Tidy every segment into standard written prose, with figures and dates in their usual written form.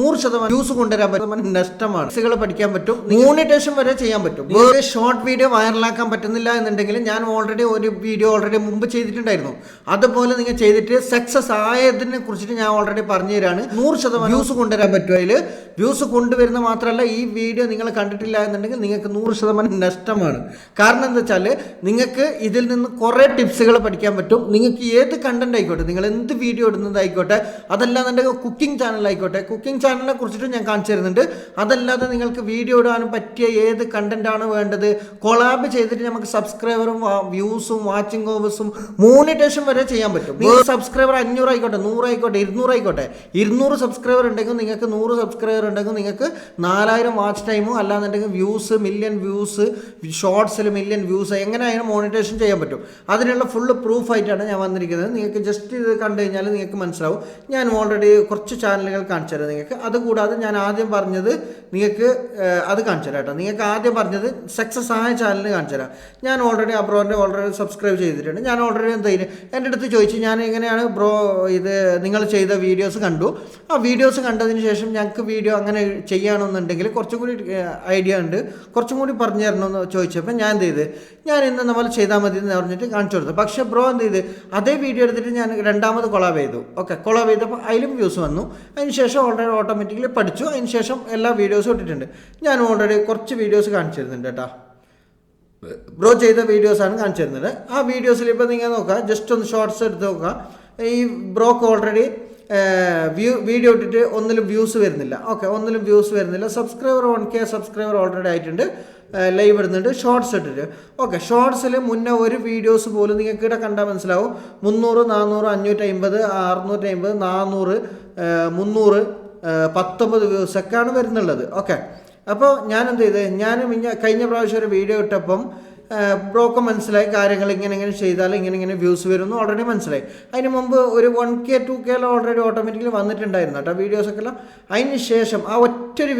100% views കൊണ്ടുവരാൻ പറ്റും. നഷ്ടമാണ്. പഠിക്കാൻ പറ്റും, മോണിറ്റൈസേഷൻ വരെ ചെയ്യാൻ പറ്റും. ഷോർട്ട് വീഡിയോ വൈറലാക്കാൻ പറ്റുന്നില്ല എന്നുണ്ടെങ്കിൽ ഞാൻ ഒരു വീഡിയോ ഓൾറെഡി മുമ്പ് ചെയ്തിട്ടുണ്ടായിരുന്നു. അതുപോലെ നിങ്ങൾ ചെയ്തിട്ട് സക്സസ് ആയതിനെ കുറിച്ചിട്ട് ഞാൻ ഓൾറെഡി പറഞ്ഞു തരാണ്. 100% വ്യൂസ് കൊണ്ടുവരാൻ പറ്റും. അതിൽ വ്യൂസ് കൊണ്ടുവരുന്ന മാത്രമല്ല, ഈ വീഡിയോ നിങ്ങൾ കണ്ടിട്ടില്ല എന്നുണ്ടെങ്കിൽ നിങ്ങൾക്ക് 100% നഷ്ടമാണ്. കാരണം എന്താ വെച്ചാൽ നിങ്ങൾക്ക് ഇതിൽ നിന്ന് കുറേ ടിപ്സുകൾ പഠിക്കാൻ പറ്റും. നിങ്ങൾക്ക് ഏത് കണ്ടന്റ് ആയിക്കോട്ടെ, നിങ്ങൾ എന്ത് വീഡിയോ ഇടുന്നതായിക്കോട്ടെ, അതല്ലാന്നുണ്ടെങ്കിൽ കുക്കിംഗ് ചാനലായിക്കോട്ടെ, കുക്കിംഗ് ചാനലിനെ കുറിച്ചിട്ട് ഞാൻ കാണിച്ചു തരുന്നുണ്ട്. അതല്ലാതെ നിങ്ങൾക്ക് വീഡിയോ ഇടാനും പറ്റിയ ഏത് കണ്ടന്റ് ആണ് വേണ്ടത്, കൊളാബ് ചെയ്തിട്ട് നമുക്ക് സബ്സ്ക്രൈബറും വ്യൂസും വാച്ചിങ് ഓവേഴ്സും മോണിറ്റൈസേഷൻ വരെ ചെയ്യാൻ പറ്റും. സബ്സ്ക്രൈബർ 500 ആയിക്കോട്ടെ, 100 ആയിക്കോട്ടെ, 200 ആയിക്കോട്ടെ, 200 സബ്സ്ക്രൈബർ ഉണ്ടെങ്കിൽ നിങ്ങൾക്ക് 100 സബ്സ്ക്രൈബർ ഉണ്ടെങ്കിൽ നിങ്ങൾക്ക് 4000 വാച്ച് ടൈമോ അല്ലാന്നുണ്ടെങ്കിൽ വ്യൂസ്, മില്യൺ വ്യൂസ്, ഷോർട്സിൽ മില്യൺ വ്യൂസ് എങ്ങനെയായാലും മോണിറ്റൈസേഷൻ ചെയ്യാൻ പറ്റും. അതിനുള്ള ഫുള്ള് പ്രൂഫായിട്ടാണ് ഞാൻ വന്നിരിക്കുന്നത്. നിങ്ങൾക്ക് ജസ്റ്റ് ഇത് കണ്ടു കഴിഞ്ഞാൽ നിങ്ങൾക്ക് മനസ്സിലാവും. ഞാൻ ഓൾറെഡി കുറച്ച് ചാനലുകൾ കാണിച്ചു തരാം നിങ്ങൾക്ക്. അതുകൂടാതെ ഞാൻ ആദ്യം പറഞ്ഞത് നിങ്ങൾക്ക് അത് കാണിച്ചു തരാം കേട്ടോ. നിങ്ങൾക്ക് ആദ്യം പറഞ്ഞത് സക്സസ് ആയ ചാനലിന് കാണിച്ചു തരാം. ഞാൻ ഓൾറെഡി അബ്രോനെ ഓൾറെഡി സബ്സ്ക്രൈബ് ചെയ്തിട്ടുണ്ട്. ഞാൻ ഓൾറെഡി എന്തായാലും എൻ്റെ അടുത്ത് ചോദിച്ചു ഞാൻ എങ്ങനെയാണ് ബ്രോ ഇത് നിങ്ങൾ ചെയ്ത വീഡിയോസ് കണ്ടു. ആ വീഡിയോസ് കണ്ടതിന് ശേഷം ഞങ്ങൾക്ക് വീഡിയോ അങ്ങനെ ചെയ്യണമെന്നുണ്ടെങ്കിൽ കുറച്ചും കൂടി ഐഡിയ ഉണ്ട്, കുറച്ചും കൂടി പറഞ്ഞു തരണമെന്ന് ചോദിച്ചപ്പോൾ ഞാൻ എന്ത് ചെയ്ത്, ഞാൻ ഇന്ന് നമ്മൾ ചെയ്താൽ മതി എന്ന് പറഞ്ഞിട്ട് കാണിച്ചു കൊടുത്തു. പക്ഷേ ബ്രോ എന്ത് ചെയ്ത്, അതേ വീഡിയോ എടുത്തിട്ട് ഞാൻ രണ്ടാമത് കൊളാബ് ചെയ്തു. ഓക്കെ, കൊളാബ് ചെയ്തപ്പോൾ അതിലും വ്യൂസ് വന്നു. അതിന് ശേഷം ഓൾറെഡി ഓട്ടോമാറ്റിക്കലി പഠിച്ചു. അതിന് ശേഷം എല്ലാ വീഡിയോസും ഇട്ടിട്ടുണ്ട്. ഞാൻ ഓൾറെഡി കുറച്ച് വീഡിയോസ് കാണിച്ചു തരുന്നുണ്ട് കേട്ടോ. ബ്രോ ചെയ്ത വീഡിയോസാണ് കാണിച്ചു തരുന്നത്. ആ വീഡിയോസിൽ ഇപ്പോൾ നിങ്ങൾ നോക്കുക, ജസ്റ്റ് ഒന്ന് ഷോർട്സ് എടുത്ത് നോക്കുക. ഈ ബ്രോക്ക് ഓൾറെഡി വീഡിയോ ഇട്ടിട്ട് ഒന്നിലും വ്യൂസ് വരുന്നില്ല. ഓക്കെ, ഒന്നിലും വ്യൂസ് വരുന്നില്ല. സബ്സ്ക്രൈബർ 1K സബ്സ്ക്രൈബർ ഓൾറെഡി ആയിട്ടുണ്ട്. ലൈവ് ഇടുന്നുണ്ട്, ഷോർട്സ് ഇട്ടിട്ട്. ഓക്കെ, ഷോർട്സിൽ മുന്നേ ഒരു വീഡിയോസ് പോലും നിങ്ങൾക്ക് ഇവിടെ കണ്ടാൽ മനസ്സിലാവും. 300, 400, 550, 650, 400, 300, 19 വ്യൂസൊക്കെയാണ് വരുന്നുള്ളത്. ഓക്കെ, അപ്പോൾ ഞാൻ എന്ത് ചെയ്ത്, ഞാൻ കഴിഞ്ഞ പ്രാവശ്യം ഒരു വീഡിയോ ഇട്ടപ്പം ബ്രോക്ക് മനസ്സിലായി കാര്യങ്ങൾ ഇങ്ങനെ ചെയ്താൽ ഇങ്ങനെ വ്യൂസ് വരുമെന്ന് ഓൾറെഡി മനസ്സിലായി. അതിന് മുമ്പ് ഒരു 1K 2K ഓൾറെഡി ഓട്ടോമാറ്റിക്കലി വന്നിട്ടുണ്ടായിരുന്നു കേട്ടോ വീഡിയോസൊക്കെ എല്ലാം. അതിന് ശേഷം ആ ഒറ്റൊരു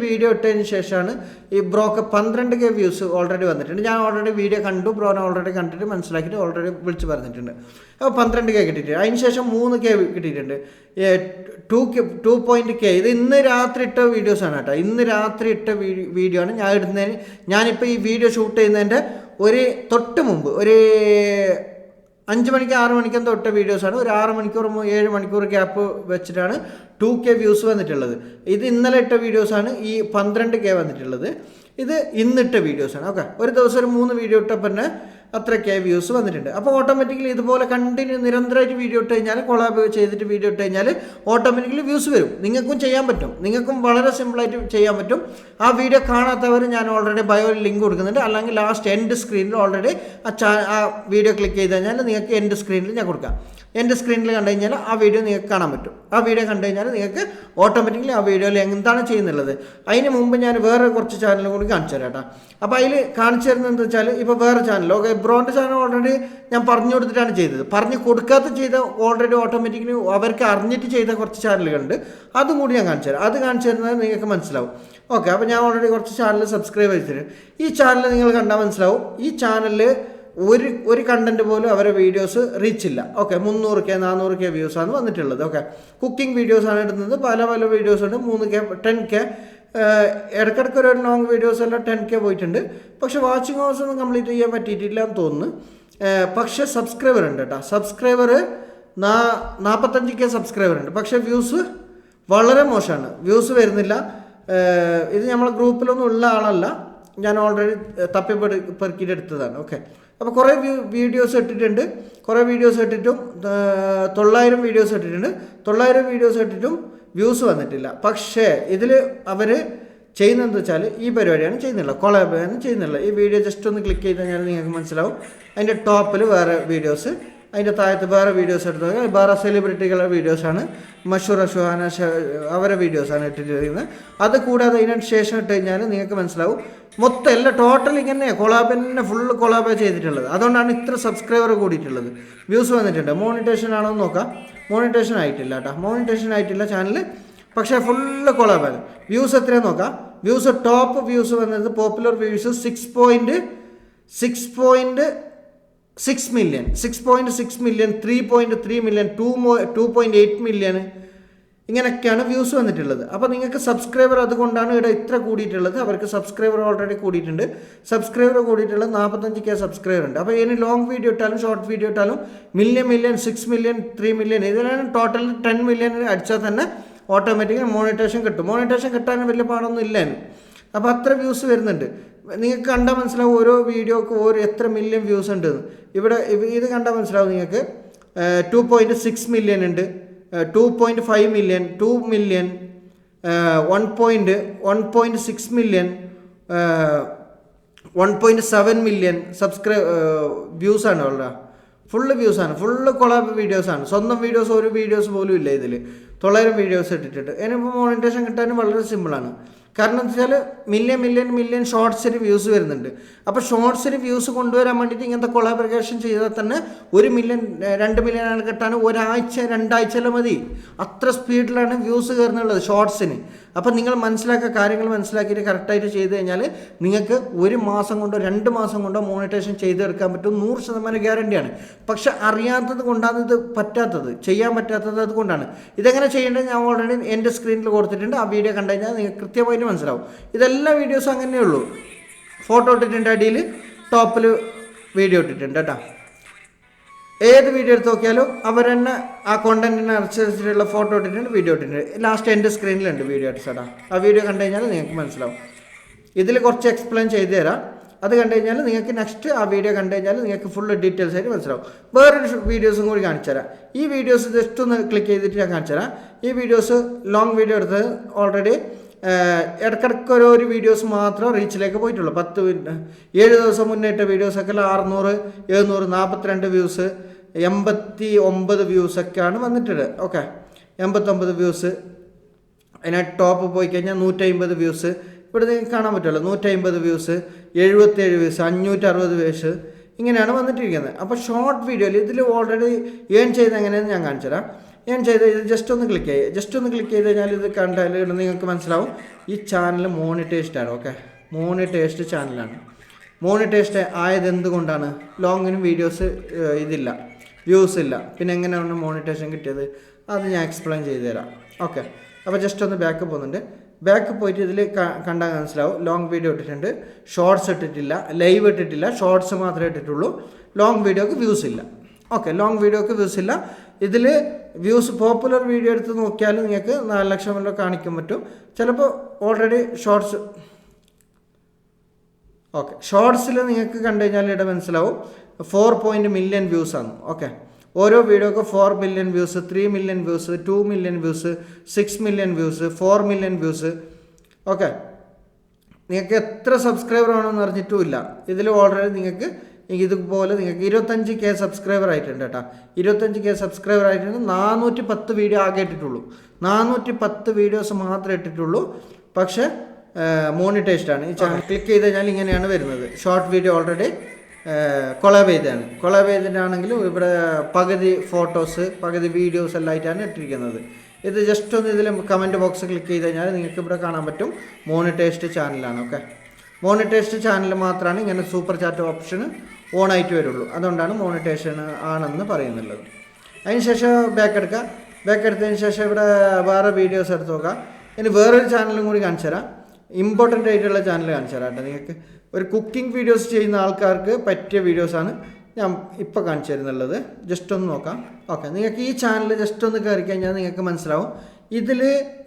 വീഡിയോ ഇട്ടതിന് ശേഷമാണ് ഈ ബ്രോക്ക് 12K വ്യൂസ് ഓൾറെഡി വന്നിട്ടുണ്ട്. ഞാൻ ഓൾറെഡി വീഡിയോ കണ്ടു, ബ്രോനെ ഓൾറെഡി കണ്ടിട്ട് മനസ്സിലാക്കിയിട്ട് ഓൾറെഡി വിളിച്ച് പറഞ്ഞിട്ടുണ്ട്. അപ്പോൾ 12K കിട്ടിയിട്ടുണ്ട്. അതിന് ശേഷം 3K കിട്ടിയിട്ടുണ്ട്. 2.K ഇത് ഇന്ന് രാത്രി ഇട്ട വീഡിയോസാണ് കേട്ടോ. ഇന്ന് രാത്രി ഇട്ട വീഡിയോ ആണ് ഞാൻ ഇടുന്നതിന്. ഞാനിപ്പോൾ ഈ വീഡിയോ ഷൂട്ട് ചെയ്യുന്നതിൻ്റെ ഒരു തൊട്ട് മുമ്പ് ഒരു 5 മണിക്ക് 6 മണിക്കും തൊട്ട വീഡിയോസാണ്. ഒരു 6 മണിക്കൂർ 7 മണിക്കൂർ ഗ്യാപ്പ് വെച്ചിട്ടാണ് 2K വ്യൂസ് വന്നിട്ടുള്ളത്. ഇത് ഇന്നലെ ഇട്ട വീഡിയോസാണ് ഈ 12K വന്നിട്ടുള്ളത്. ഇത് ഇന്നിട്ട വീഡിയോസാണ്. ഓക്കെ, ഒരു ദിവസം ഒരു 3 വീഡിയോ ഇട്ടപ്പോൾ തന്നെ അത്രയ്ക്ക് വ്യൂസ് വന്നിട്ടുണ്ട്. അപ്പോൾ ഓട്ടോമാറ്റിക്കലി ഇതുപോലെ നിരന്തരമായിട്ട് വീഡിയോ ഇട്ട് കഴിഞ്ഞാൽ, കൊളാബ് ചെയ്തിട്ട് വീഡിയോ ഇട്ട് കഴിഞ്ഞാൽ ഓട്ടോമാറ്റിക്കലി വ്യൂസ് വരും. നിങ്ങൾക്കും ചെയ്യാൻ പറ്റും, നിങ്ങൾക്കും വളരെ സിമ്പിളായിട്ട് ചെയ്യാൻ പറ്റും. ആ വീഡിയോ കാണാത്തവർ ഞാൻ ഓൾറെഡി ബയോയിൽ ലിങ്ക് കൊടുക്കുന്നുണ്ട്. അല്ലെങ്കിൽ ലാസ്റ്റ് എൻഡ് സ്ക്രീനിൽ ഓൾറെഡി ആ വീഡിയോ ക്ലിക്ക് ചെയ്ത് കഴിഞ്ഞാൽ നിങ്ങൾക്ക് എൻഡ് സ്ക്രീനിൽ ഞാൻ കൊടുക്കാം. എൻ്റെ സ്ക്രീനിൽ കണ്ടു കഴിഞ്ഞാൽ ആ വീഡിയോ നിങ്ങൾക്ക് കാണാൻ പറ്റും. ആ വീഡിയോ കണ്ടു കഴിഞ്ഞാൽ നിങ്ങൾക്ക് ഓട്ടോമാറ്റിക്കലി ആ വീഡിയോയിൽ എന്താണ് ചെയ്യുന്നുള്ളത്. അതിന് മുമ്പ് ഞാൻ വേറെ കുറച്ച് ചാനലും കൂടി കാണിച്ചു തരാം കേട്ടോ. അപ്പോൾ അതിൽ കാണിച്ചു തരുന്നത് എന്താ വെച്ചാൽ, ഇപ്പോൾ വേറെ ചാനൽ, ഓക്കെ, ബ്രോൻ്റെ ചാനൽ ഓൾറെഡി ഞാൻ പറഞ്ഞു കൊടുത്തിട്ടാണ് ചെയ്തത്. പറഞ്ഞു കൊടുക്കാത്ത ചെയ്ത ഓൾറെഡി ഓട്ടോമാറ്റിക്കലി അവർക്ക് അറിഞ്ഞിട്ട് ചെയ്ത കുറച്ച് ചാനലുകളുണ്ട്. അതും കൂടി ഞാൻ കാണിച്ചു തരാം. അത് കാണിച്ചു തരുന്നത് നിങ്ങൾക്ക് മനസ്സിലാവും. ഓക്കെ, അപ്പോൾ ഞാൻ ഓൾറെഡി കുറച്ച് ചാനൽ സബ്സ്ക്രൈബ് ചെയ്തിട്ട്, ഈ ചാനൽ നിങ്ങൾ കണ്ടാൽ മനസ്സിലാവും. ഈ ചാനലിൽ ഒരു കണ്ടന്റ് പോലും അവരെ വീഡിയോസ് റീച്ചില്ല. ഓക്കെ, 300K 400K വ്യൂസാണ് വന്നിട്ടുള്ളത്. ഓക്കെ, കുക്കിംഗ് വീഡിയോസാണ് ഇടുന്നത്. പല വീഡിയോസ് ഉണ്ട്. 3K 10K, ഇടയ്ക്കിടയ്ക്ക് ഒരു ലോങ് വീഡിയോസ് എല്ലാം 10K പോയിട്ടുണ്ട്. പക്ഷേ വാച്ചിങ് അവേഴ്സ് ഒന്നും കംപ്ലീറ്റ് ചെയ്യാൻ പറ്റിയിട്ടില്ല എന്ന് തോന്നുന്നു. പക്ഷേ സബ്സ്ക്രൈബർ ഉണ്ട് കേട്ടോ. സബ്സ്ക്രൈബർ 45K സബ്സ്ക്രൈബർ ഉണ്ട്. പക്ഷേ വ്യൂസ് വളരെ മോശമാണ്. വ്യൂസ് വരുന്നില്ല. ഇത് നമ്മളെ ഗ്രൂപ്പിലൊന്നും ഉള്ള ആളല്ല, ഞാൻ ഓൾറെഡി പെറുക്കിയിട്ട് എടുത്തതാണ്. ഓക്കെ, അപ്പോൾ കുറേ വീഡിയോസ് ഇട്ടിട്ടുണ്ട്. കുറേ വീഡിയോസ് ഇട്ടിട്ടും 900 വീഡിയോസ് ഇട്ടിട്ടുണ്ട്. 900 വീഡിയോസ് ഇട്ടിട്ടും വ്യൂസ് വന്നിട്ടില്ല. പക്ഷേ ഇതിൽ അവർ ചെയ്യുന്നതെന്ന് വെച്ചാൽ ഈ പരിപാടിയാണ് ചെയ്യുന്നില്ല, കൊളാബാണ് ചെയ്യുന്നില്ല. ഈ വീഡിയോ ജസ്റ്റ് ഒന്ന് ക്ലിക്ക് ചെയ്ത് കഴിഞ്ഞാൽ നിങ്ങൾക്ക് മനസ്സിലാവും. അതിൻ്റെ ടോപ്പിൽ വേറെ വീഡിയോസ്, അതിൻ്റെ താഴത്ത് വേറെ വീഡിയോസ് എടുത്ത് നോക്കുക. വേറെ സെലിബ്രിറ്റികളുടെ വീഡിയോസാണ്. മഷൂറ ഷുഹാന അവരുടെ വീഡിയോസാണ് ഇട്ടിരിക്കുന്നത്. അത് കൂടാതെ അതിന് ശേഷം ഇട്ട് കഴിഞ്ഞാൽ നിങ്ങൾക്ക് മനസ്സിലാവും മൊത്തം എല്ലാം ടോട്ടൽ ഇങ്ങനെ കൊളാബ് തന്നെ ഫുള്ള് കൊളാബ് ചെയ്തിട്ടുള്ളത്. അതുകൊണ്ടാണ് ഇത്ര സബ്സ്ക്രൈബർ കൂടിയിട്ടുള്ളത്. വ്യൂസ് വന്നിട്ടുണ്ട്. മോണിറ്റേഷൻ ആണോ എന്ന് നോക്കാം. മോണിറ്റേഷൻ ആയിട്ടില്ല കേട്ടോ. മോണിറ്റേഷൻ ആയിട്ടില്ല ചാനൽ. പക്ഷേ ഫുള്ള് കൊളാബാണ്. വ്യൂസ് എത്രയാണെന്ന് നോക്കാം. വ്യൂസ് ടോപ്പ് വ്യൂസ് വന്നത് popular views 6.6 million, 6.6 million, 3.3 million, 2.8 million, ഇങ്ങനെയൊക്കെയാണ് വ്യൂസ് വന്നിട്ടുള്ളത്. അപ്പോൾ നിങ്ങൾക്ക് സബ്സ്ക്രൈബർ അതുകൊണ്ടാണ് ഇവിടെ ഇത്ര കൂടിയിട്ടുള്ളത്. അവർക്ക് സബ്സ്ക്രൈബർ ഓൾറെഡി കൂടിയിട്ടുണ്ട്. സബ്സ്ക്രൈബർ കൂടിയിട്ടുള്ളത് 45K സബ്സ്ക്രൈബർ ഉണ്ട്. അപ്പോൾ ഇനി ലോങ് വീഡിയോ ഇട്ടാലും ഷോർട്ട് വീഡിയോ ഇട്ടാലും മില്യൺ 6 മില്യൺ 3 മില്യൺ ഇതിലാണ് ടോട്ടൽ 10 മില്യൺ അടിച്ചാൽ തന്നെ ഓട്ടോമാറ്റിക്കലി മോണിറ്റേഷൻ കിട്ടും. മോണിറ്റേഷൻ കിട്ടാൻ വലിയ പാടൊന്നും ഇല്ല. അപ്പോൾ അത്ര വ്യൂസ് വരുന്നുണ്ട്. നിങ്ങൾക്ക് കണ്ടാൽ മനസ്സിലാവും ഓരോ വീഡിയോക്ക് എത്ര മില്യൺ വ്യൂസ് ഉണ്ട്. ഇവിടെ ഇത് കണ്ടാൽ മനസ്സിലാവും നിങ്ങൾക്ക് 2.6 മില്യൺ ഉണ്ട്, 2.5 മില്യൺ, 2 മില്യൺ, 1.6 മില്യൺ, 1.7 മില്യൺ വ്യൂസാണ് ഉള്ളത്. ഫുള്ള് വ്യൂസാണ്, ഫുള്ള് കൊളാബ് വീഡിയോസാണ്. സ്വന്തം വീഡിയോസ് ഒരു വീഡിയോസ് പോലും ഇല്ല ഇതിൽ. 900 വീഡിയോസ് ഇട്ടിട്ടുണ്ട്. ഇനിയിപ്പോൾ മോണിറ്റേഷൻ കിട്ടാനും വളരെ സിമ്പിളാണ്. കാരണം എന്താ വെച്ചാൽ മില്യൺ ഷോർട്സിന് വ്യൂസ് വരുന്നുണ്ട്. അപ്പോൾ ഷോർട്സിന് വ്യൂസ് കൊണ്ടുവരാൻ വേണ്ടിയിട്ട് ഇങ്ങനത്തെ കൊളാബറേഷൻ ചെയ്താൽ തന്നെ 1 മില്യൺ 2 മില്യൺ കിട്ടാൻ ഒരാഴ്ച 2 ആഴ്ചയിലും മതി. അത്ര സ്പീഡിലാണ് വ്യൂസ് കയറുന്നുള്ളത് ഷോർട്സിന്. അപ്പോൾ നിങ്ങൾ കാര്യങ്ങൾ മനസ്സിലാക്കിയിട്ട് കറക്റ്റായിട്ട് ചെയ്ത് കഴിഞ്ഞാൽ നിങ്ങൾക്ക് 1 മാസം കൊണ്ടോ 2 മാസം കൊണ്ടോ മോണിറ്റേഷൻ ചെയ്തെടുക്കാൻ പറ്റും. 100% ഗ്യാരണ്ടിയാണ്. പക്ഷെ അറിയാത്തത് കൊണ്ടാണ് ഇത് പറ്റാത്തത്, ചെയ്യാൻ പറ്റാത്തത്. അതുകൊണ്ടാണ് ഇതെങ്ങനെ ചെയ്യേണ്ടത് ഞാൻ ഓൾറെഡി എൻ്റെ സ്ക്രീനിൽ കൊടുത്തിട്ടുണ്ട്. ആ വീഡിയോ കണ്ടു കഴിഞ്ഞാൽ നിങ്ങൾക്ക് കൃത്യമായിട്ട് മനസ്സിലാവും. ഇതെല്ലാ വീഡിയോസും അങ്ങനെയുള്ളൂ. ഫോട്ടോ ഇട്ടിട്ടുണ്ട്, അടിയിൽ ടോപ്പിൽ വീഡിയോ ഇട്ടിട്ടുണ്ട് കേട്ടോ. ഏത് വീഡിയോ എടുത്ത് നോക്കിയാലും അവർ തന്നെ ആ കോണ്ടന്റിന് അനുസരിച്ചിട്ടുള്ള ഫോട്ടോ ഇട്ടിട്ടുണ്ട്, വീഡിയോ ഇട്ടിട്ടുണ്ട്. ലാസ്റ്റ് എൻ്റെ സ്ക്രീനിലുണ്ട് വീഡിയോ ഇട്ടിട്ടാ. ആ വീഡിയോ കണ്ടു കഴിഞ്ഞാൽ നിങ്ങൾക്ക് മനസ്സിലാവും. ഇതിൽ കുറച്ച് എക്സ്പ്ലെയിൻ ചെയ്ത് തരാം. അത് കണ്ടു കഴിഞ്ഞാൽ നിങ്ങൾക്ക് നെക്സ്റ്റ് ആ വീഡിയോ കണ്ടു കഴിഞ്ഞാൽ നിങ്ങൾക്ക് ഫുൾ ഡീറ്റെയിൽസ് ആയിട്ട് മനസ്സിലാവും. വേറൊരു വീഡിയോസും കൂടി കാണിച്ചു തരാം. ഈ വീഡിയോസ് ജസ്റ്റ് ഒന്ന് ക്ലിക്ക് ചെയ്തിട്ട് ഞാൻ കാണിച്ചു തരാം. ഈ വീഡിയോസ് ലോങ് വീഡിയോ എടുത്തത് ഓൾറെഡി ഇടയ്ക്കിടയ്ക്ക് ഒരു വീഡിയോസ് മാത്രം റീച്ചിലേക്ക് പോയിട്ടുള്ളൂ. 7 ദിവസം മുന്നേ ഇട്ട വീഡിയോസൊക്കെ 600, 700, 42 വ്യൂസ്, 89 വ്യൂസൊക്കെയാണ് വന്നിട്ടുള്ളത്. Okay, 89 views. അതിന് ടോപ്പ് പോയി കഴിഞ്ഞാൽ 150 വ്യൂസ്. ഇവിടെ നിങ്ങൾക്ക് കാണാൻ പറ്റുമല്ലോ, 150 വ്യൂസ്, 77 വ്യൂസ്, 560 വ്യൂസ്, ഇങ്ങനെയാണ് വന്നിട്ടിരിക്കുന്നത്. അപ്പോൾ ഷോർട്ട് വീഡിയോയിൽ ഇതിൽ ഓൾറെഡി ഏൺ ചെയ്ത് എങ്ങനെയെന്ന് ഞാൻ കാണിച്ചു തരാം. ഞാൻ ചെയ്ത് ഇത് ജസ്റ്റ് ഒന്ന് ക്ലിക്ക് ചെയ്ത് കഴിഞ്ഞാൽ ഇത് കണ്ടാൽ നിങ്ങൾക്ക് മനസ്സിലാവും ഈ ചാനൽ മോണിറ്റൈസ്ഡ് ആണ്. ഓക്കെ, മോണിറ്റൈസ്ഡ് ചാനലാണ്. മോണിറ്റൈസ്ഡ് ആയത് എന്തുകൊണ്ടാണ്? ലോങ്ങിനും വീഡിയോസ് ഇതില്ല, വ്യൂസ് ഇല്ല. പിന്നെ എങ്ങനെയാണ് മോണിറ്റൈസേഷൻ കിട്ടിയത് അത് ഞാൻ എക്സ്പ്ലെയിൻ ചെയ്ത് തരാം. ഓക്കെ, അപ്പോൾ ജസ്റ്റ് ഒന്ന് ബാക്ക് പോകുന്നുണ്ട്. ബാക്ക് പോയിട്ട് ഇതിൽ കണ്ടാൽ മനസ്സിലാവും. ലോങ് വീഡിയോ ഇട്ടിട്ടുണ്ട്, ഷോർട്സ് ഇട്ടിട്ടില്ല, ലൈവ് ഇട്ടിട്ടില്ല, ഷോർട്സ് മാത്രമേ ഇട്ടിട്ടുള്ളൂ. ലോങ് വീഡിയോക്ക് വ്യൂസ് ഇല്ല. ഓക്കെ, ലോങ് വീഡിയോക്ക് വ്യൂസ് ഇല്ല. ഇതിൽ വ്യൂസ് പോപ്പുലർ വീഡിയോ എടുത്ത് നോക്കിയാൽ നിങ്ങൾക്ക് 4 ലക്ഷം വരെ കാണിക്കാൻ പറ്റും. ചിലപ്പോൾ ഓൾറെഡി ഷോർട്സ് ഷോർട്സിൽ നിങ്ങൾക്ക് കണ്ടു കഴിഞ്ഞാൽ ഇവിടെ മനസ്സിലാവും 4 മില്യൺ വ്യൂസാണ്. ഓക്കെ, ഓരോ വീഡിയോക്ക് 4 million views, 3 million views, 2 million views, 6 million views, 4 million views. Okay, നിങ്ങൾക്ക് എത്ര സബ്സ്ക്രൈബർ ആണെന്ന് അറിഞ്ഞിട്ടുമില്ല. ഇതിൽ ഓൾറെഡി നിങ്ങൾക്ക് ഇതുപോലെ നിങ്ങൾക്ക് 25K സബ്സ്ക്രൈബർ ആയിട്ടുണ്ട് കേട്ടോ. 25K സബ്സ്ക്രൈബർ ആയിട്ടുണ്ട്. 410 വീഡിയോ ആകെ ഇട്ടിട്ടുള്ളൂ. 410 വീഡിയോസ് മാത്രമേ ഇട്ടിട്ടുള്ളൂ. പക്ഷേ മോണിറ്റൈസ്ഡ് ആണ്. ഈ ചാനൽ ക്ലിക്ക് ചെയ്ത് കഴിഞ്ഞാൽ ഇങ്ങനെയാണ് വരുന്നത്. ഷോർട്ട് വീഡിയോ ഓൾറെഡി കൊളാബ് ചെയ്തിട്ടാണെങ്കിലും ഇവിടെ പകുതി ഫോട്ടോസ്, പകുതി വീഡിയോസ് എല്ലാം ആയിട്ടാണ് ഇട്ടിരിക്കുന്നത്. ഇത് ജസ്റ്റ് ഒന്ന് ഇതിൽ കമൻറ്റ് ബോക്സ് ക്ലിക്ക് ചെയ്ത് കഴിഞ്ഞാൽ നിങ്ങൾക്ക് ഇവിടെ കാണാൻ പറ്റും മോണിറ്റൈസ്ഡ് ചാനലാണ്. ഓക്കെ, മോണിറ്റൈസ്ഡ് ചാനൽ മാത്രമാണ് ഇങ്ങനെ സൂപ്പർ ചാറ്റ് ഓപ്ഷൻ ഓൺ ആയിട്ട് വരുള്ളൂ. അതുകൊണ്ടാണ് മോണിറ്റൈസേഷൻ ആണെന്ന് പറയുന്നുള്ളത്. അതിനുശേഷം ബാക്ക് എടുത്തതിന് ശേഷം ഇവിടെ വേറെ വീഡിയോസ് എടുത്ത് നോക്കാം. ഇനി വേറൊരു ചാനലും കൂടി കാണിച്ചു തരാം. ഇമ്പോർട്ടൻ്റ് ആയിട്ടുള്ള ചാനൽ കാണിച്ചു തരാം കേട്ടോ. നിങ്ങൾക്ക് ഒരു കുക്കിംഗ് വീഡിയോസ് ചെയ്യുന്ന ആൾക്കാർക്ക് പറ്റിയ വീഡിയോസാണ് ഞാൻ ഇപ്പോൾ കാണിച്ചു തരുന്നുള്ളത്. ജസ്റ്റ് ഒന്ന് നോക്കാം. ഓക്കെ, നിങ്ങൾക്ക് ഈ ചാനൽ ജസ്റ്റ് ഒന്ന് കയറി കഴിഞ്ഞാൽ നിങ്ങൾക്ക് മനസ്സിലാവും. ഇതിൽ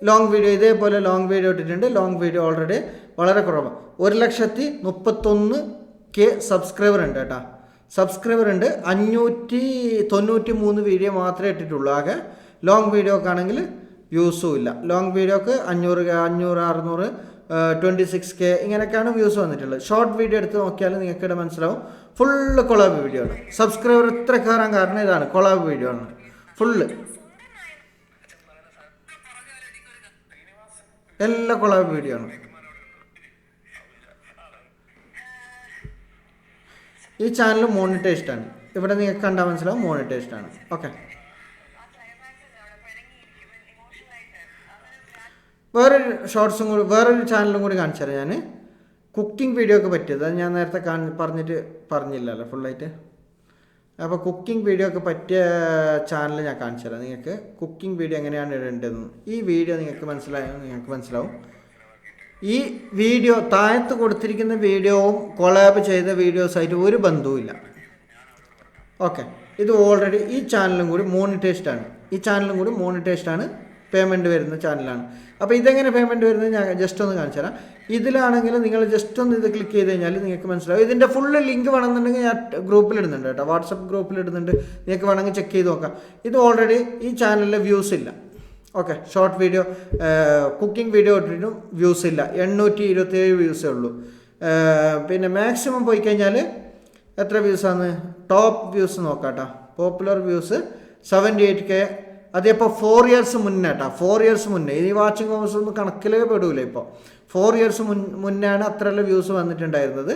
ലോങ് വീഡിയോ ഇതേപോലെ ലോങ് വീഡിയോ ഇട്ടിട്ടുണ്ട്. ലോങ് വീഡിയോ ഓൾറെഡി വളരെ കുറവാണ്. 1,31K സബ്സ്ക്രൈബർ ഉണ്ട് കേട്ടോ. സബ്സ്ക്രൈബർ ഉണ്ട്. 593 വീഡിയോ മാത്രമേ ഇട്ടിട്ടുള്ളൂ ആകെ. ലോങ് വീഡിയോക്കാണെങ്കിൽ വ്യൂസും ഇല്ല. ലോങ് വീഡിയോക്ക് 500, 600, 26K ഇങ്ങനെയൊക്കെയാണ് വ്യൂസ് വന്നിട്ടുള്ളത്. ഷോർട്ട് വീഡിയോ എടുത്ത് നോക്കിയാൽ നിങ്ങൾക്ക് ഇവിടെ മനസ്സിലാവും ഫുള്ള് കൊളാബ് വീഡിയോ ആണ്. സബ്സ്ക്രൈബർ ഇത്ര കയറാൻ കാരണം ഇതാണ്, കൊളാബ് വീഡിയോ ആണ് ഫുള്ള്. എല്ലാ കൊളാബ് വീഡിയോ ആണ്. ഈ ചാനൽ മോണിറ്റൈസ്ഡ് ആണ്. ഇവിടെ നിങ്ങൾക്ക് കണ്ടാൽ മനസ്സിലാവും മോണിറ്റൈസ്ഡ് ആണ്. ഓക്കെ, വേറൊരു ചാനലും കൂടി കാണിച്ചു തരാം ഞാൻ. കുക്കിംഗ് വീഡിയോ ഒക്കെ പറ്റിയത് അത് ഞാൻ നേരത്തെ പറഞ്ഞില്ലല്ലോ ഫുള്ളായിട്ട്. അപ്പോൾ കുക്കിംഗ് വീഡിയോ ഒക്കെ പറ്റിയ ചാനൽ ഞാൻ കാണിച്ചു തരാം നിങ്ങൾക്ക്. കുക്കിംഗ് വീഡിയോ എങ്ങനെയാണ് ഇടേണ്ടതെന്ന് ഈ വീഡിയോ നിങ്ങൾക്ക് മനസ്സിലാവും. ഈ വീഡിയോ താഴത്ത് കൊടുത്തിരിക്കുന്ന വീഡിയോവും കൊളാബ് ചെയ്ത വീഡിയോസായിട്ട് ഒരു ബന്ധവുമില്ല. ഓക്കെ, ഇത് ഓൾറെഡി ഈ ചാനലും കൂടി മോണിറ്റൈസ്ഡ് ആണ്, പേയ്മെൻറ്റ് വരുന്ന ചാനലാണ്. അപ്പോൾ ഇതെങ്ങനെ പേയ്മെൻറ്റ് വരുന്നത് ഞാൻ ജസ്റ്റ് ഒന്ന് കാണിച്ചു തരാം. ഇതിലാണെങ്കിൽ നിങ്ങൾ ജസ്റ്റ് ഒന്ന് ഇത് ക്ലിക്ക് ചെയ്ത് കഴിഞ്ഞാൽ നിങ്ങൾക്ക് മനസ്സിലാവും. ഇതിൻ്റെ ഫുള്ള് ലിങ്ക് വേണമെന്നുണ്ടെങ്കിൽ ഞാൻ ഗ്രൂപ്പിലിടുന്നുണ്ട് കേട്ടോ, വാട്സപ്പ് ഗ്രൂപ്പിലിടുന്നുണ്ട്, നിങ്ങൾക്ക് വേണമെങ്കിൽ ചെക്ക് ചെയ്ത് നോക്കാം. ഇത് ഓൾറെഡി ഈ ചാനലിൽ വ്യൂസ് ഇല്ല. Okay, short video cooking video ഇട്ടിട്ടും വ്യൂസ് ഇല്ല, 827 വ്യൂസേ ഉള്ളൂ. പിന്നെ മാക്സിമം പോയി കഴിഞ്ഞാൽ എത്ര വ്യൂസാണ്? ടോപ്പ് വ്യൂസ് നോക്കാം കേട്ടോ. Popular views 78K. അതിപ്പോൾ 4 ഇയേഴ്സ് മുന്നേ കേട്ടോ, 4 ഇയേഴ്സ് മുന്നേ. ഈ വാച്ചിങ് ഹവേഴ്സ് ഒന്നും കണക്കിലേ പെടൂല. ഇപ്പോൾ 4 ഇയേഴ്സ് മുന്നാണ് അത്രയുള്ള വ്യൂസ് വന്നിട്ടുണ്ടായിരുന്നത്.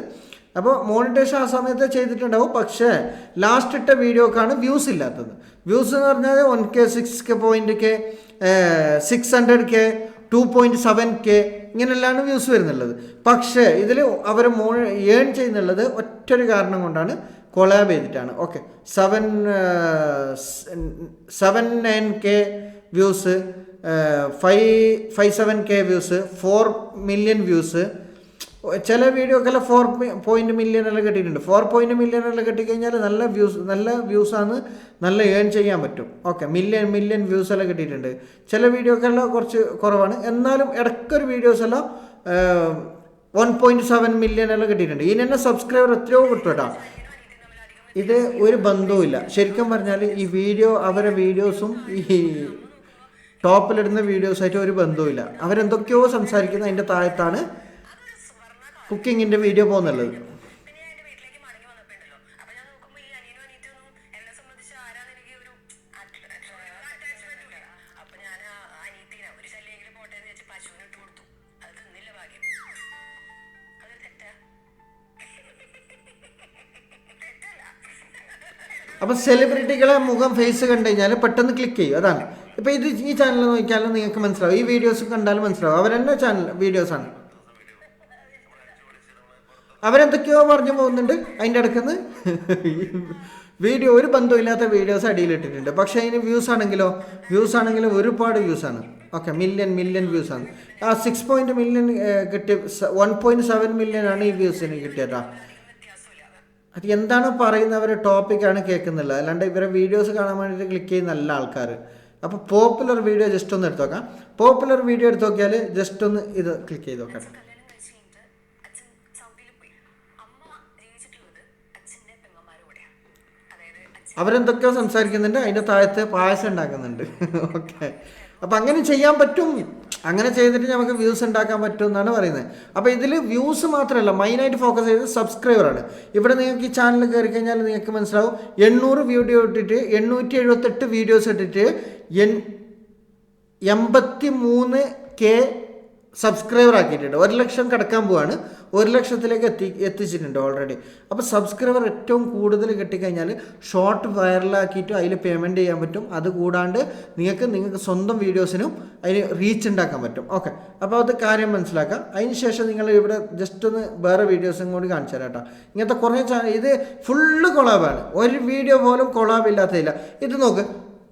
അപ്പോൾ മോണിറ്റൈസേഷൻ ആ സമയത്ത് ചെയ്തിട്ടുണ്ടാവും, പക്ഷേ ലാസ്റ്റ് ഇട്ട വീഡിയോക്കാണ് വ്യൂസ് ഇല്ലാത്തത്. വ്യൂസ് എന്ന് പറഞ്ഞാൽ 1K, 6K, 600K, 2.7K ഇങ്ങനെയെല്ലാം വ്യൂസ് വരുന്നുള്ളത്. പക്ഷേ ഇതിൽ അവർ ഏൺ ചെയ്യുന്നുള്ളത് ഒറ്റൊരു കാരണം കൊണ്ടാണ്, കൊളാബ് ചെയ്തിട്ടാണ്. Okay, 7-9K views, 5-7K views, 4 million views. ചില വീഡിയോക്കെല്ലാം 4 മില്യൺ എല്ലാം കിട്ടിയിട്ടുണ്ട്. 4 മില്യൺ എല്ലാം കിട്ടിക്കഴിഞ്ഞാൽ നല്ല വ്യൂസാണ്, നല്ല ഏൺ ചെയ്യാൻ പറ്റും. ഓക്കെ, മില്യൺ വ്യൂസ് എല്ലാം കിട്ടിയിട്ടുണ്ട്. ചില വീഡിയോക്കെല്ലാം കുറച്ച് കുറവാണ്, എന്നാലും ഇടയ്ക്കൊരു വീഡിയോസ് എല്ലാം 1.7 മില്യൺ എല്ലാം കിട്ടിയിട്ടുണ്ട്. ഇതിന് തന്നെ സബ്സ്ക്രൈബർ എത്രയോ കിട്ടും കേട്ടോ. ഇത് ഒരു ബന്ധവുമില്ല ശരിക്കും പറഞ്ഞാൽ. ഈ വീഡിയോ അവരെ വീഡിയോസും ഈ ടോപ്പിലിടുന്ന വീഡിയോസായിട്ട് ഒരു ബന്ധവുമില്ല. അവരെന്തൊക്കെയോ സംസാരിക്കുന്നത് അതിൻ്റെ താഴത്താണ് കുക്കിങ്ങിൻ്റെ വീഡിയോ പോകുന്നുള്ളത്. അപ്പം സെലിബ്രിറ്റികളെ മുഖം ഫേസ് കണ്ടു കഴിഞ്ഞാൽ പെട്ടെന്ന് ക്ലിക്ക് ചെയ്യും. അതാണ് ഇപ്പോൾ ഇത് ഈ ചാനൽ നോക്കിയാലും നിങ്ങൾക്ക് മനസ്സിലാവും, ഈ വീഡിയോസ് കണ്ടാലും മനസ്സിലാവും അവരെന്നെ ചാനൽ വീഡിയോസാണ്. അവരെന്തൊക്കെയോ പറഞ്ഞു പോകുന്നുണ്ട് അതിൻ്റെ ഇടയ്ക്കുന്ന് വീഡിയോ ഒരു ബന്ധമില്ലാത്ത വീഡിയോസ് അടിയിലിട്ടിട്ടുണ്ട്. പക്ഷേ അതിന് വ്യൂസ് ആണെങ്കിലോ ഒരുപാട് വ്യൂസാണ്. Okay, million വ്യൂസാണ്. ആ 6 മില്യൺ കിട്ടിയ 1.7 മില്യൺ ആണ് ഈ വ്യൂസിന് കിട്ടിയതാ. അത് എന്താണോ പറയുന്നവർ ടോപ്പിക്കാണ് കേൾക്കുന്നില്ല, അല്ലാണ്ട് ഇവരെ വീഡിയോസ് കാണാൻ വേണ്ടിയിട്ട് ക്ലിക്ക് ചെയ്യുന്ന നല്ല ആൾക്കാർ. അപ്പോൾ പോപ്പുലർ വീഡിയോ ജസ്റ്റ് ഒന്ന് എടുത്ത് നോക്കാം. പോപ്പുലർ വീഡിയോ എടുത്ത് നോക്കിയാൽ ജസ്റ്റ് ഒന്ന് ഇത് ക്ലിക്ക് ചെയ്ത് നോക്കാം. അവരെന്തൊക്കെയോ സംസാരിക്കുന്നുണ്ട്, അതിൻ്റെ താഴത്ത് പായസം ഉണ്ടാക്കുന്നുണ്ട്. ഓക്കെ, അപ്പം അങ്ങനെ ചെയ്യാൻ പറ്റും. അങ്ങനെ ചെയ്തിട്ട് നമുക്ക് വ്യൂസ് ഉണ്ടാക്കാൻ പറ്റും എന്നാണ് പറയുന്നത്. അപ്പോൾ ഇതിൽ വ്യൂസ് മാത്രമല്ല, മെയിനായിട്ട് ഫോക്കസ് ചെയ്തത് സബ്സ്ക്രൈബറാണ്. ഇവിടെ നിങ്ങൾക്ക് ഈ ചാനൽ കയറി കഴിഞ്ഞാൽ നിങ്ങൾക്ക് മനസ്സിലാവും, 800 വീഡിയോ ഇട്ടിട്ട് 878 വീഡിയോസ് ഇട്ടിട്ട് 83K സബ്സ്ക്രൈബർ ആക്കിയിട്ടുണ്ട്. 1 ലക്ഷം കടക്കാൻ പോവാണ്, 1 ലക്ഷത്തിലേക്ക് എത്തിച്ചിട്ടുണ്ട് ഓൾറെഡി. അപ്പോൾ സബ്സ്ക്രൈബർ ഏറ്റവും കൂടുതൽ കിട്ടിക്കഴിഞ്ഞാൽ ഷോർട്ട് വൈറലാക്കിയിട്ട് അതിൽ പേയ്മെൻറ്റ് ചെയ്യാൻ പറ്റും. അതുകൂടാണ്ട് നിങ്ങൾക്ക് സ്വന്തം വീഡിയോസിനും അതിന് റീച്ച് ഉണ്ടാക്കാൻ പറ്റും. ഓക്കെ, അപ്പോൾ അത് കാര്യം മനസ്സിലാക്കാം. അതിന് ശേഷം നിങ്ങൾ ഇവിടെ ജസ്റ്റ് ഒന്ന് വേറെ വീഡിയോസും കൂടി കാണിച്ചു തരാം കേട്ടോ. ഇങ്ങനത്തെ കുറേ ചാനൽ, ഇത് ഫുള്ള് കൊളാബാണ്, ഒരു വീഡിയോ പോലും കൊളാബ് ഇല്ലാത്തതില്ല. ഇത് നോക്ക്,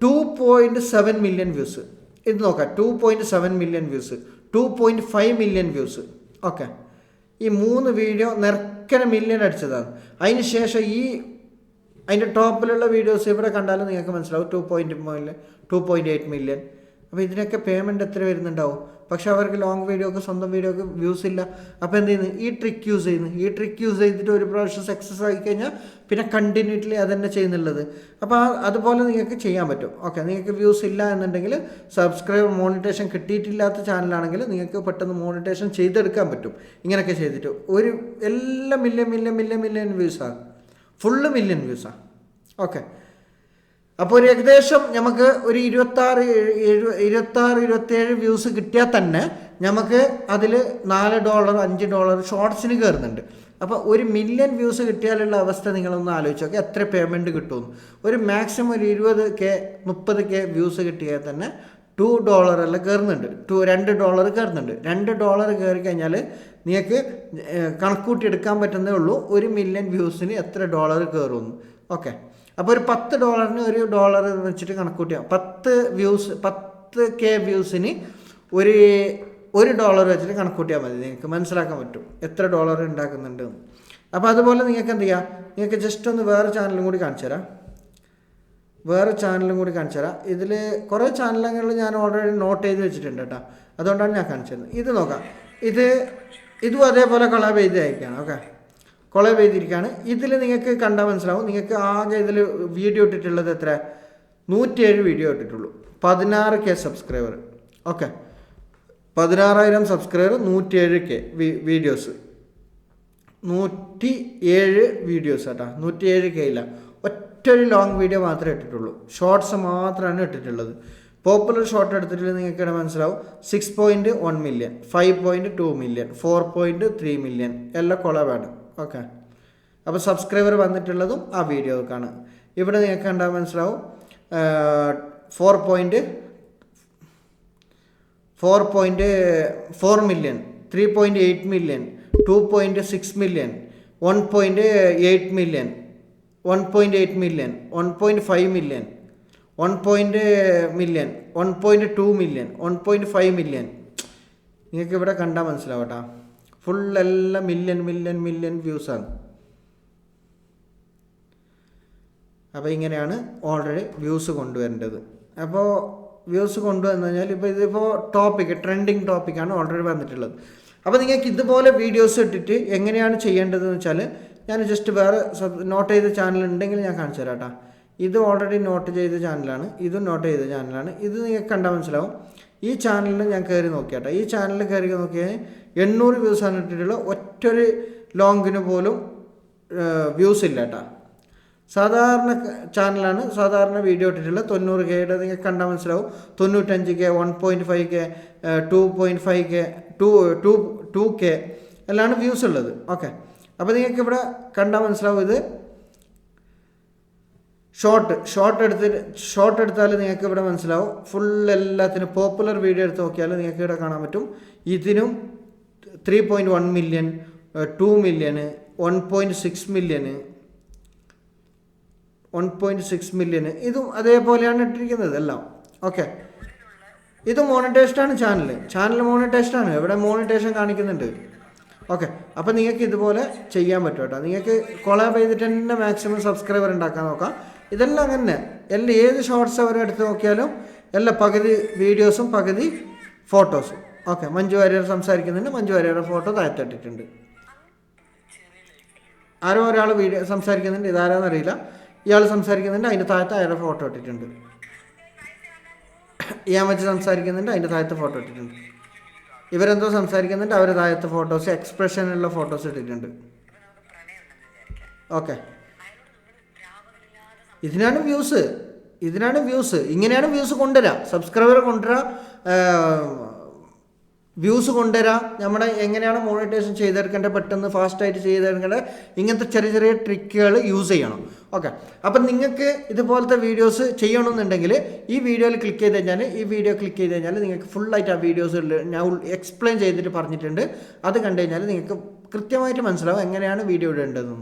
2.7 മില്യൺ വ്യൂസ്. ഇത് നോക്കാം, 2.7 million views, 2.5 million views. Okay, ഈ 3 വീഡിയോ നിറക്കന മില്യൺ അടിച്ചതാണ്. അതിന് ശേഷം അതിൻ്റെ ടോപ്പിലുള്ള വീഡിയോസ് ഇവിടെ കണ്ടാലും നിങ്ങൾക്ക് മനസ്സിലാവും, 2.8 മില്യൺ. അപ്പോൾ ഇതിനൊക്കെ പേയ്മെൻറ്റ് എത്ര വരുന്നുണ്ടാവും? പക്ഷെ അവർക്ക് ലോങ് വീഡിയോക്ക്, സ്വന്തം വീഡിയോക്ക് വ്യൂസ് ഇല്ല. അപ്പോൾ എന്ത് ചെയ്യുന്നു? ഈ ട്രിക്ക് യൂസ് ചെയ്തിട്ട് ഒരു പ്രാവശ്യം സക്സസ് ആയി കഴിഞ്ഞാൽ പിന്നെ കണ്ടിന്യൂസ്ലി അതന്നെ ചെയ്യുന്നുള്ളത്. അപ്പോൾ അതുപോലെ നിങ്ങൾക്ക് ചെയ്യാൻ പറ്റും. ഓക്കെ, നിങ്ങൾക്ക് വ്യൂസ് ഇല്ല എന്നുണ്ടെങ്കിൽ, സബ്സ്ക്രൈബർ മോണിറ്റേഷൻ കിട്ടിയിട്ടില്ലാത്ത ചാനലാണെങ്കിൽ നിങ്ങൾക്ക് പെട്ടെന്ന് മോണിറ്റേഷൻ ചെയ്തെടുക്കാൻ പറ്റും. ഇങ്ങനെയൊക്കെ ചെയ്തിട്ട് എല്ലാം മില്യൺ വ്യൂസാണ്, ഫുള്ള് മില്യൺ വ്യൂസാണ്. ഓക്കെ, അപ്പോൾ ഒരു ഏകദേശം നമുക്ക് ഒരു 26-27 വ്യൂസ് കിട്ടിയാൽ തന്നെ നമുക്ക് അതിൽ $4 $5 ഷോർട്സിന് കയറുന്നുണ്ട്. അപ്പോൾ 1 മില്യൺ വ്യൂസ് കിട്ടിയാലുള്ള അവസ്ഥ നിങ്ങളൊന്ന് ആലോചിച്ച് നോക്കുക, എത്ര പേയ്മെൻറ്റ് കിട്ടുമെന്ന്. ഒരു മാക്സിമം ഒരു 20K 30K വ്യൂസ് കിട്ടിയാൽ തന്നെ $2 എല്ലാം കയറുന്നുണ്ട്, $2 കയറുന്നുണ്ട്. $2 കയറി കഴിഞ്ഞാൽ നിങ്ങൾക്ക് കണക്കൂട്ടി എടുക്കാൻ പറ്റുന്നേ ഉള്ളൂ 1 മില്യൺ വ്യൂസിന് എത്ര ഡോളർ കയറുമെന്ന്. ഓക്കെ, അപ്പോൾ ഒരു $10 $1 വെച്ചിട്ട് കണക്കൂട്ടിയാൽ 10K വ്യൂസിന് $1 വെച്ചിട്ട് കണക്കൂട്ടിയാൽ മതി. നിങ്ങൾക്ക് മനസ്സിലാക്കാൻ പറ്റും എത്ര ഡോളർ ഉണ്ടാക്കുന്നുണ്ട്. അപ്പോൾ അതുപോലെ നിങ്ങൾക്ക് എന്ത് ചെയ്യാം, നിങ്ങൾക്ക് ജസ്റ്റ് ഒന്ന് വേറെ ചാനലും കൂടി കാണിച്ചു തരാം. ഇതിൽ കുറേ ചാനലുകൾ ഞാൻ ഓൾറെഡി നോട്ട് ചെയ്ത് വെച്ചിട്ടുണ്ട് കേട്ടോ, അതുകൊണ്ടാണ് ഞാൻ കാണിച്ചു തരുന്നത്. ഇത് നോക്കാം, ഇതും അതേപോലെ കൊളാബ് ചെയ്തായിരിക്കുകയാണ്. ഓക്കെ, കൊളാബ് ചെയ്തിരിക്കുകയാണ്. ഇതിൽ നിങ്ങൾക്ക് കണ്ടാൽ മനസ്സിലാവും. നിങ്ങൾക്ക് ആകെ ഇതിൽ വീഡിയോ ഇട്ടിട്ടുള്ളത് എത്ര? 107 വീഡിയോ ഇട്ടിട്ടുള്ളൂ, 16K subscriber. Okay, 16,000 subscriber, 107K videos, 107 videos കേട്ടോ. 107K ഇല്ല, ഒറ്റൊരു ലോങ് വീഡിയോ മാത്രമേ ഇട്ടിട്ടുള്ളൂ. ഷോർട്സ് മാത്രമാണ് ഇട്ടിട്ടുള്ളത്. പോപ്പുലർ ഷോർട്ട് എടുത്തിട്ട് നിങ്ങൾക്ക് ഇവിടെ മനസ്സിലാവും. 6.1 മില്യൺ, 5.2 മില്യൺ, 4.3 മില്യൺ എല്ലാം കൊളാബാണ്. ഓക്കെ, അപ്പോൾ സബ്സ്ക്രൈബർ വന്നിട്ടുള്ളതും ആ വീഡിയോക്കാണ്. ഇവിടെ നിങ്ങൾക്ക് കണ്ടാൽ മനസ്സിലാവും 4.4 million, 3.8 million, 2.6 million, 1.8 million, 1.8 million, 1.5 million, 1 million, 1.2 million, 1.5 million. നിങ്ങൾക്ക് ഇവിടെ കണ്ടാൽ മനസ്സിലാവട്ടാ, ഫുൾ എല്ലാം മില്യൺ വ്യൂസാണ്. അപ്പോൾ ഇങ്ങനെയാണ് ഓൾറെഡി വ്യൂസ് കൊണ്ടുവരേണ്ടത്. അപ്പോൾ വ്യൂസ് കൊണ്ടുവന്നു കഴിഞ്ഞാൽ ഇതിപ്പോൾ ട്രെൻഡിങ് ടോപ്പിക്കാണ് ഓൾറെഡി വന്നിട്ടുള്ളത്. അപ്പോൾ നിങ്ങൾക്ക് ഇതുപോലെ വീഡിയോസ് ഇട്ടിട്ട് എങ്ങനെയാണ് ചെയ്യേണ്ടതെന്ന് വെച്ചാൽ ഞാൻ ജസ്റ്റ് വേറെ നോട്ട് ചെയ്ത ചാനൽ ഉണ്ടെങ്കിൽ ഞാൻ കാണിച്ചു തരാം കേട്ടോ. ഇത് ഓൾറെഡി നോട്ട് ചെയ്ത ചാനലാണ്, ഇതും നോട്ട് ചെയ്ത ചാനലാണ്. ഇത് നിങ്ങൾക്ക് കണ്ടാൽ മനസ്സിലാവും. ഈ ചാനലിൽ ഞാൻ കയറി നോക്കിയാട്ടോ, ഈ ചാനലിൽ കയറി നോക്കിയാൽ 800 വ്യൂസാണ് ഇട്ടിട്ടുള്ള, ഒറ്റൊരു ലോങ്ങിന് പോലും വ്യൂസ് ഇല്ല കേട്ടോ. സാധാരണ ചാനലാണ്, സാധാരണ വീഡിയോ ഇട്ടിട്ടുള്ള 90K നിങ്ങൾക്ക് കണ്ടാൽ മനസ്സിലാവും. 95K, 1.5K, 2.5K, 2K എല്ലാമാണ് വ്യൂസ് ഉള്ളത്. ഓക്കെ, അപ്പോൾ നിങ്ങൾക്ക് ഇവിടെ കണ്ടാൽ മനസ്സിലാവും. ഇത് ഷോർട്ട് എടുത്താൽ നിങ്ങൾക്ക് ഇവിടെ മനസ്സിലാവും. ഫുൾ എല്ലാത്തിനും പോപ്പുലർ വീഡിയോ എടുത്ത് നോക്കിയാൽ നിങ്ങൾക്ക് ഇവിടെ കാണാൻ പറ്റും. ഇതിനും 3.1 മില്യൺ, 2 മില്യൺ, 1.6 മില്യൺ, 1.6 മില്യൺ. ഇതും അതേപോലെയാണ് ഇട്ടിരിക്കുന്നത് എല്ലാം. ഓക്കെ, ഇത് മോണിറ്റൈസ്ഡാണ് ചാനൽ മോണിറ്റൈസ്ഡാണ്. ഇവിടെ മോണിറ്റൈസേഷൻ കാണിക്കുന്നുണ്ട്. ഓക്കെ, അപ്പോൾ നിങ്ങൾക്ക് ഇതുപോലെ ചെയ്യാൻ പറ്റും കേട്ടോ. നിങ്ങൾക്ക് കൊളാബ് ചെയ്തിട്ട് തന്നെ മാക്സിമം സബ്സ്ക്രൈബർ ഉണ്ടാക്കാൻ നോക്കാം. ഇതെല്ലാം അങ്ങനെ ഏത് ഷോർട്സ് അവർ എടുത്ത് നോക്കിയാലും എല്ലാം പകുതി വീഡിയോസും പകുതി ഫോട്ടോസും. ഓക്കെ, മഞ്ജു വാര്യർ സംസാരിക്കുന്നുണ്ട്. മഞ്ജു വാര്യരുടെ ഫോട്ടോ താഴ്ത്തിട്ടിട്ടുണ്ട്. ആരോ ഒരാൾ സംസാരിക്കുന്നുണ്ട്, ഇതാരാന്നറിയില്ല. ഇയാൾ സംസാരിക്കുന്നുണ്ട്, അതിൻ്റെ താഴത്ത് അയാളുടെ ഫോട്ടോ ഇട്ടിട്ടുണ്ട്. ഇയാൻ വെച്ച് സംസാരിക്കുന്നുണ്ട്, അതിൻ്റെ താഴത്ത് ഫോട്ടോ ഇട്ടിട്ടുണ്ട്. ഇവരെന്തോ സംസാരിക്കുന്നുണ്ട്, അവർ താഴത്തെ ഫോട്ടോസ് എക്സ്പ്രഷനുള്ള ഫോട്ടോസ് ഇട്ടിട്ടുണ്ട്. ഓക്കെ, ഇതിനാണ് വ്യൂസ്. ഇങ്ങനെയാണ് വ്യൂസ് കൊണ്ടുവരാം, സബ്സ്ക്രൈബർ കൊണ്ടുവരാം, വ്യൂസ് കൊണ്ടുവരാം. നമ്മുടെ എങ്ങനെയാണ് മോണിറ്റൈസേഷൻ ചെയ്തെടുക്കേണ്ടത്, പെട്ടെന്ന് ഫാസ്റ്റായിട്ട് ചെയ്തെടുക്കേണ്ടത്, ഇങ്ങനത്തെ ചെറിയ ട്രിക്കുകൾ യൂസ് ചെയ്യണം. ഓക്കെ, അപ്പം നിങ്ങൾക്ക് ഇതുപോലത്തെ വീഡിയോസ് ചെയ്യണമെന്നുണ്ടെങ്കിൽ ഈ വീഡിയോയിൽ ക്ലിക്ക് ചെയ്ത് കഴിഞ്ഞാൽ നിങ്ങൾക്ക് ഫുള്ളായിട്ട് ആ വീഡിയോസ് ഞാൻ എക്സ്പ്ലെയിൻ ചെയ്തിട്ട് പറഞ്ഞിട്ടുണ്ട്. അത് കണ്ടു കഴിഞ്ഞാൽ നിങ്ങൾക്ക് കൃത്യമായിട്ട് മനസ്സിലാവും എങ്ങനെയാണ് വീഡിയോ ഇടേണ്ടതെന്ന്.